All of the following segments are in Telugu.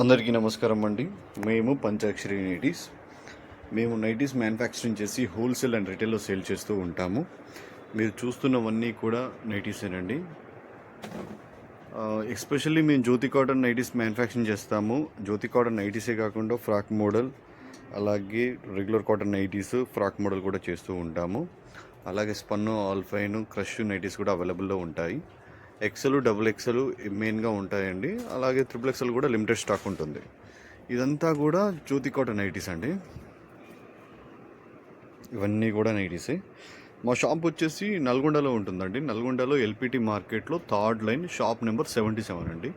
అందరికీ నమస్కారం అండి. మేము పంచాక్షరి నైటీస్. మేము నైటీస్ మ్యానుఫ్యాక్చరింగ్ చేసి హోల్సేల్ అండ్ రిటైల్లో సేల్ చేస్తూ ఉంటాము. మీరు చూస్తున్నవన్నీ కూడా నైటీసేనండి. ఎస్పెషల్లీ మేము జ్యోతి కాటన్ నైటీస్ మ్యానుఫ్యాక్చరింగ్ చేస్తాము. జ్యోతి కాటన్ నైటీసే కాకుండా ఫ్రాక్ మోడల్, అలాగే regular cotton nighties, frock model కూడా చేస్తూ ఉంటాము. అలాగే స్పన్ను, ఆల్ఫైన్, క్రష్ నైటీస్ కూడా అవైలబుల్లో ఉంటాయి. ఎక్సెల్, డబుల్ ఎక్సెల్ మెయిన్గా ఉంటాయండి. అలాగే ట్రిపుల్ ఎక్సెల్ కూడా లిమిటెడ్ స్టాక్ ఉంటుంది. ఇదంతా కూడా జ్యోతి కాటన్ నైటీస్ అండి. ఇవన్నీ కూడా నైటీసే. మా షాప్ వచ్చేసి నల్గొండలో ఉంటుందండి. నల్గొండలో ఎల్పిటి మార్కెట్లో 3rd లైన్, షాప్ నెంబర్ 77 అండి.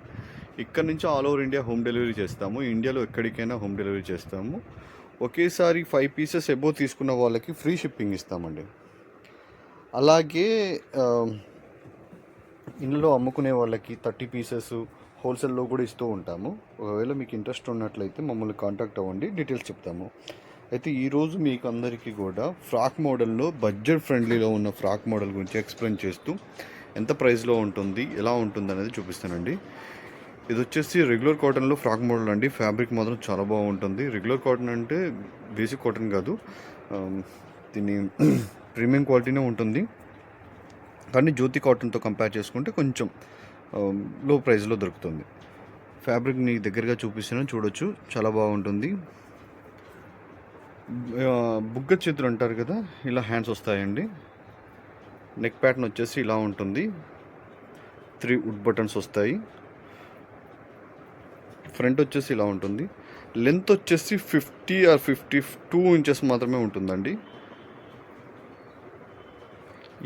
ఇక్కడ నుంచి all over India home delivery చేస్తాము. ఇండియాలో ఎక్కడికైనా హోమ్ డెలివరీ చేస్తాము. ఒకేసారి 5 పీసెస్ ఎబో తీసుకున్న వాళ్ళకి ఫ్రీ షిప్పింగ్ ఇస్తామండి. అలాగే ఇందులో అమ్ముకునే వాళ్ళకి 30 పీసెస్ హోల్సేల్లో కూడా ఇస్తూ ఉంటాము. ఒకవేళ మీకు ఇంట్రెస్ట్ ఉన్నట్లయితే మమ్మల్ని కాంటాక్ట్ అవ్వండి, డీటెయిల్స్ చెప్తాము. అయితే ఈరోజు మీకు అందరికీ కూడా ఫ్రాక్ మోడల్లో బడ్జెట్ ఫ్రెండ్లీలో ఉన్న ఫ్రాక్ మోడల్ గురించి ఎక్స్ప్లెయిన్ చేస్తూ ఎంత ప్రైస్లో ఉంటుంది, ఎలా ఉంటుంది అనేది చూపిస్తానండి. ఇది వచ్చేసి రెగ్యులర్ కాటన్లో ఫ్రాక్ మోడల్ అండి. ఫ్యాబ్రిక్ మాత్రం చాలా బాగుంటుంది. రెగ్యులర్ కాటన్ అంటే బేసిక్ కాటన్ కాదు, దీన్ని ప్రీమియం క్వాలిటీనే ఉంటుంది. కానీ జ్యోతి కాటన్తో కంపేర్ చేసుకుంటే కొంచెం లో ప్రైస్లో దొరుకుతుంది. ఫ్యాబ్రిక్ని దగ్గరగా చూపిస్తున్నాను, చూడొచ్చు, చాలా బాగుంటుంది. బుగ్గ చేతులు అంటారు కదా, ఇలా హ్యాండ్స్ వస్తాయండి. నెక్ ప్యాటర్న్ వచ్చేసి ఇలా ఉంటుంది. 3 వుడ్ బటన్స్ వస్తాయి. ఫ్రంట్ వచ్చేసి ఇలా ఉంటుంది. లెంత్ వచ్చేసి 50 or 52 ఇంచెస్ మాత్రమే ఉంటుందండి.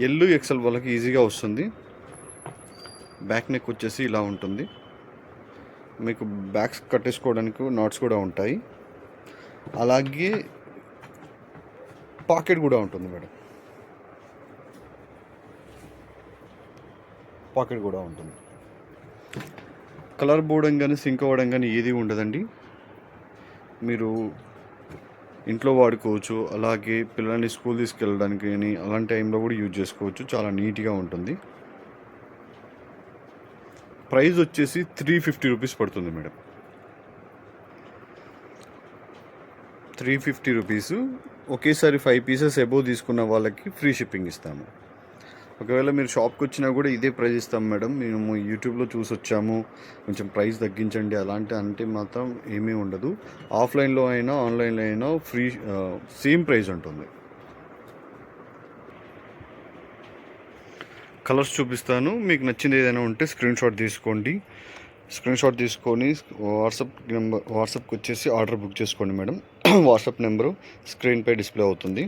ఎల్, ఎక్సెల్ వాళ్ళకి ఈజీగా వస్తుంది. బ్యాక్ నెక్ వచ్చేసి ఇలా ఉంటుంది. మీకు బ్యాక్స్ కట్టేసుకోవడానికి నాట్స్ కూడా ఉంటాయి. అలాగే పాకెట్ కూడా ఉంటుంది మేడం, పాకెట్ కూడా ఉంటుంది. కలర్ పోవడం కానీ సింక్ అవ్వడం కానీ ఏది ఉండదండి. మీరు ఇంట్లో వాడుకోవచ్చు. అలాగే పిల్లల్ని స్కూల్ తీసుకెళ్ళడానికి కానీ అలాంటి టైంలో కూడా యూజ్ చేసుకోవచ్చు. చాలా నీట్గా ఉంటుంది. ప్రైస్ వచ్చేసి 350 రూపీస్ పడుతుంది మేడం. 350 రూపీస్. ఒకేసారి 5 పీసెస్ ఎబో తీసుకున్న వాళ్ళకి ఫ్రీ షిప్పింగ్ ఇస్తాము. ఒకవేళ మీరు షాప్కి వచ్చినా కూడా ఇదే ప్రైస్ ఇస్తాం మేడం, మేము యూట్యూబ్లో చూసి వచ్చాము, కొంచెం ప్రైస్ తగ్గించండి అలాంటి అంటే మాత్రం ఏమీ ఉండదు. ఆఫ్లైన్లో అయినా ఆన్లైన్లో అయినా ఫ్రీ సేమ్ ప్రైస్ ఉంటుంది. కలర్స్ చూపిస్తాను. మీకు నచ్చింది ఏదైనా ఉంటే స్క్రీన్ షాట్ తీసుకోండి. స్క్రీన్ షాట్ తీసుకొని వాట్సాప్కి వచ్చేసి ఆర్డర్ బుక్ చేసుకోండి మేడం. వాట్సాప్ నెంబరు స్క్రీన్పై డిస్ప్లే అవుతుంది.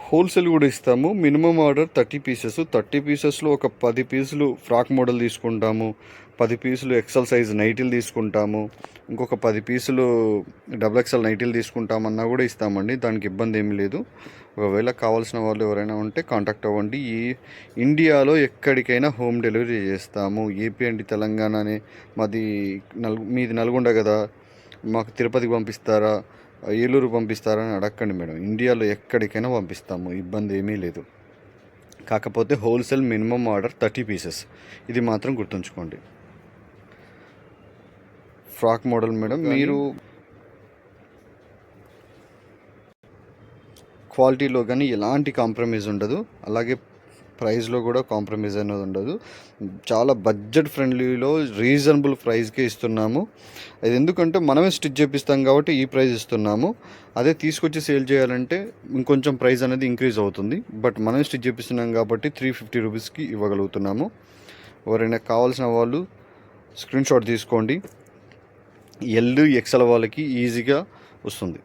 హోల్సేల్ కూడా ఇస్తాము. Minimum order 30 pieces. 30 పీసెస్లో ఒక 10 పీసులు ఫ్రాక్ మోడల్ తీసుకుంటాము, 10 పీసులు ఎక్సెల్ సైజ్ నైటీలు తీసుకుంటాము, ఇంకొక 10 పీసులు డబుల్ ఎక్సెల్ నైటీలు తీసుకుంటామన్నా కూడా ఇస్తామండి. దానికి ఇబ్బంది ఏమీ లేదు. ఒకవేళ కావాల్సిన వాళ్ళు ఎవరైనా ఉంటే కాంటాక్ట్ అవ్వండి. ఈ ఇండియాలో ఎక్కడికైనా హోమ్ డెలివరీ చేస్తాము. ఏపీ అండి, తెలంగాణనే మాది. మీది నల్గొండ కదా, మాకు తిరుపతికి పంపిస్తారా, ఏలూరు పంపిస్తారా అని అడగండి మేడం. ఇండియాలో ఎక్కడికైనా పంపిస్తాము, ఇబ్బంది ఏమీ లేదు. కాకపోతే హోల్సేల్ మినిమం ఆర్డర్ 30 పీసెస్. ఇది మాత్రం గుర్తుంచుకోండి. ఫ్రాక్ మోడల్ మేడం, మీరు క్వాలిటీలో కానీ ఎలాంటి కాంప్రమైజ్ ఉండదు. అలాగే ప్రైస్లో కూడా కాంప్రమైజ్ అనేది ఉండదు. చాలా బడ్జెట్ ఫ్రెండ్లీలో రీజనబుల్ ప్రైస్కే ఇస్తున్నాము. అది ఎందుకంటే మనమే స్టిచ్ చేపిస్తాం కాబట్టి ఈ ప్రైస్ ఇస్తున్నాము. అదే తీసుకొచ్చి సేల్ చేయాలంటే ఇంకొంచెం ప్రైస్ అనేది ఇంక్రీజ్ అవుతుంది. బట్ మనమే స్టిచ్ చేపిస్తున్నాం కాబట్టి 350 రూపీస్కి ఇవ్వగలుగుతున్నాము. ఎవరైనా కావాల్సిన వాళ్ళు స్క్రీన్ షాట్ తీసుకోండి. ఎల్, ఎక్సెల్ వాళ్ళకి ఈజీగా వస్తుంది.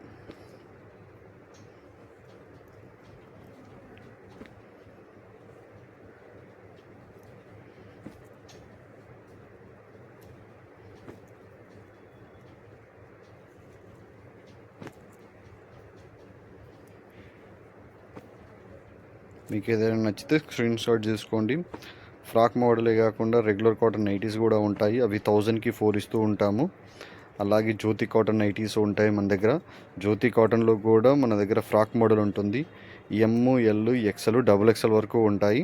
మీకు ఏదైనా నచ్చితే స్క్రీన్ షాట్ చేసుకోండి. ఫ్రాక్ మోడలే కాకుండా రెగ్యులర్ కాటన్ నైటీస్ కూడా ఉంటాయి. అవి 1000కి 4 ఇస్తూ ఉంటాము. అలాగే జ్యోతి కాటన్ నైటీస్ ఉంటాయి మన దగ్గర. జ్యోతి కాటన్లో కూడా మన దగ్గర ఫ్రాక్ మోడల్ ఉంటుంది. M, L, XL, double XL వరకు ఉంటాయి.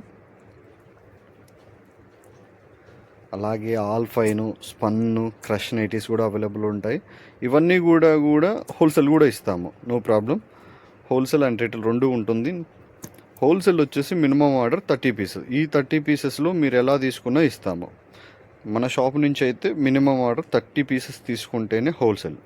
అలాగే ఆల్ఫైను, స్పన్ను, క్రష్ నైటీస్ కూడా అవైలబుల్ ఉంటాయి. ఇవన్నీ కూడా హోల్సేల్ కూడా ఇస్తాము, no problem. Wholesale and retail రెండు ఉంటుంది. హోల్సేల్ వచ్చేసి మినిమం ఆర్డర్ 30 పీసెస్. ఈ 30 పీసెస్లో మీరు ఎలా తీసుకున్నా ఇస్తాము. మన షాప్ నుంచి అయితే మినిమం ఆర్డర్ 30 పీసెస్ తీసుకుంటేనే హోల్సేల్.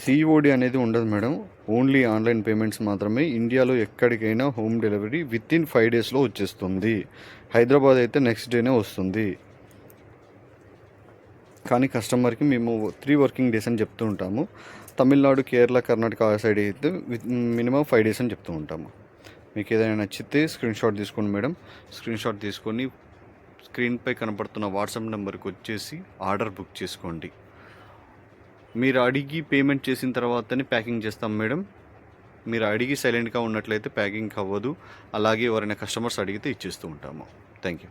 సిఓడి అనేది ఉండదు మేడం, ఓన్లీ ఆన్లైన్ పేమెంట్స్ మాత్రమే. ఇండియాలో ఎక్కడికైనా హోమ్ డెలివరీ విత్ ఇన్ 5 డేస్లో వచ్చేస్తుంది. హైదరాబాద్ అయితే నెక్స్ట్ డేనే వస్తుంది. కానీ కస్టమర్కి మేము 3 వర్కింగ్ డేస్ అని చెప్తూ ఉంటాము. తమిళనాడు, కేరళ, కర్ణాటక ఆ సైడ్ అయితే మినిమం 5 డేస్ అని చెప్తూ ఉంటాము. మీకు ఏదైనా నచ్చితే స్క్రీన్ షాట్ తీసుకోండి మేడం. స్క్రీన్ షాట్ తీసుకొని స్క్రీన్పై కనపడుతున్న వాట్సాప్ నెంబర్కి వచ్చేసి ఆర్డర్ బుక్ చేసుకోండి. మీరు అడిగి పేమెంట్ చేసిన తర్వాతనే ప్యాకింగ్ చేస్తాం మేడం. మీరు అడిగి సైలెంట్గా ఉన్నట్లయితే ప్యాకింగ్ అవ్వదు. అలాగే ఎవరైనా కస్టమర్స్ అడిగితే ఇచ్చేస్తూ ఉంటాము. Thank you.